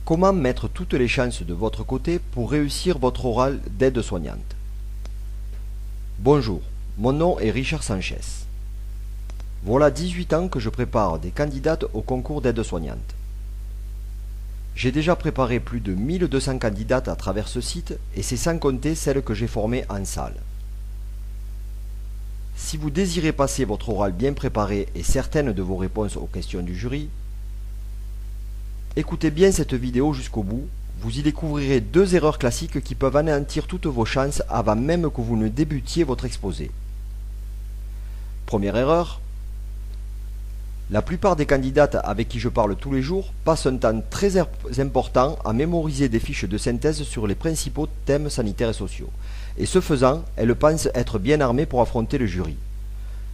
Comment mettre toutes les chances de votre côté pour réussir votre oral d'aide-soignante? Bonjour, mon nom est Richard Sanchez. Voilà 18 ans que je prépare des candidates au concours d'aide-soignante. J'ai déjà préparé plus de 1200 candidates à travers ce site et c'est sans compter celles que j'ai formées en salle. Si vous désirez passer votre oral bien préparé et certaines de vos réponses aux questions du jury, écoutez bien cette vidéo jusqu'au bout, vous y découvrirez 2 erreurs classiques qui peuvent anéantir toutes vos chances avant même que vous ne débutiez votre exposé. Première erreur, la plupart des candidates avec qui je parle tous les jours passent un temps très important à mémoriser des fiches de synthèse sur les principaux thèmes sanitaires et sociaux. Et ce faisant, elles pensent être bien armées pour affronter le jury.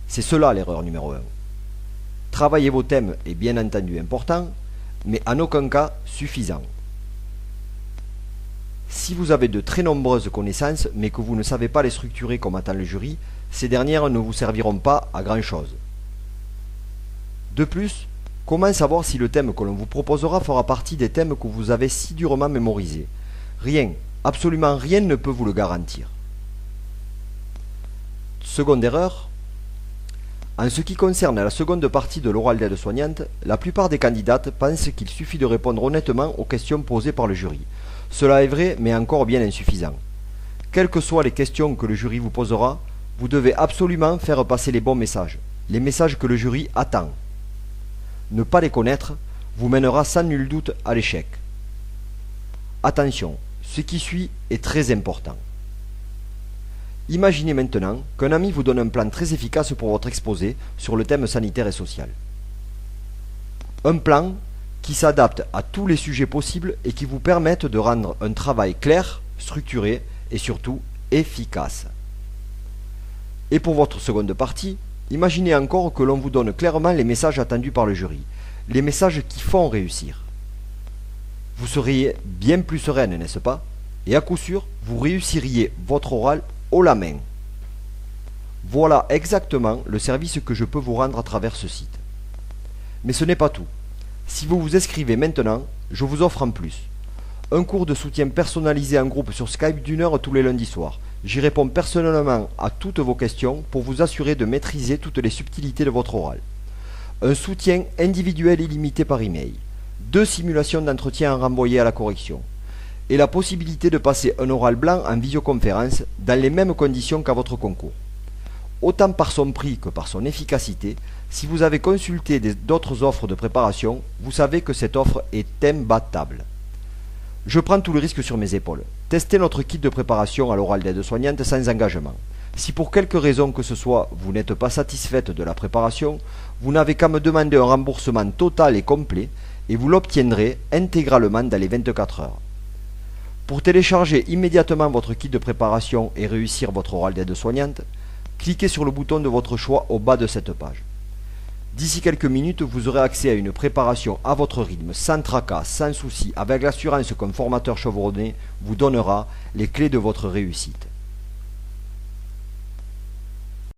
C'est cela l'erreur numéro 1. Travailler vos thèmes est bien entendu important, mais en aucun cas suffisant. Si vous avez de très nombreuses connaissances, mais que vous ne savez pas les structurer comme attend le jury, ces dernières ne vous serviront pas à grand chose. De plus, comment savoir si le thème que l'on vous proposera fera partie des thèmes que vous avez si durement mémorisés? Rien, absolument rien ne peut vous le garantir. Seconde erreur, en ce qui concerne la seconde partie de l'oral d'aide-soignante, la plupart des candidates pensent qu'il suffit de répondre honnêtement aux questions posées par le jury. Cela est vrai, mais encore bien insuffisant. Quelles que soient les questions que le jury vous posera, vous devez absolument faire passer les bons messages, les messages que le jury attend. Ne pas les connaître vous mènera sans nul doute à l'échec. Attention, ce qui suit est très important. Imaginez maintenant qu'un ami vous donne un plan très efficace pour votre exposé sur le thème sanitaire et social. Un plan qui s'adapte à tous les sujets possibles et qui vous permette de rendre un travail clair, structuré et surtout efficace. Et pour votre seconde partie, imaginez encore que l'on vous donne clairement les messages attendus par le jury, les messages qui font réussir. Vous seriez bien plus sereine, n'est-ce pas? Et à coup sûr, vous réussiriez votre oral haut la main. Voilà exactement le service que je peux vous rendre à travers ce site. Mais ce n'est pas tout. Si vous vous inscrivez maintenant, je vous offre en plus un cours de soutien personnalisé en groupe sur Skype d'1 heure tous les lundis soirs. J'y réponds personnellement à toutes vos questions pour vous assurer de maîtriser toutes les subtilités de votre oral. Un soutien individuel illimité par email, 2 simulations d'entretien à renvoyer à la correction, et la possibilité de passer un oral blanc en visioconférence dans les mêmes conditions qu'à votre concours. Autant par son prix que par son efficacité, si vous avez consulté d'autres offres de préparation, vous savez que cette offre est imbattable. Je prends tout le risque sur mes épaules. Testez notre kit de préparation à l'oral d'aide-soignante sans engagement. Si pour quelque raison que ce soit, vous n'êtes pas satisfaite de la préparation, vous n'avez qu'à me demander un remboursement total et complet et vous l'obtiendrez intégralement dans les 24 heures. Pour télécharger immédiatement votre kit de préparation et réussir votre oral d'aide-soignante, cliquez sur le bouton de votre choix au bas de cette page. D'ici quelques minutes, vous aurez accès à une préparation à votre rythme, sans tracas, sans soucis, avec l'assurance qu'un formateur chevronné vous donnera les clés de votre réussite.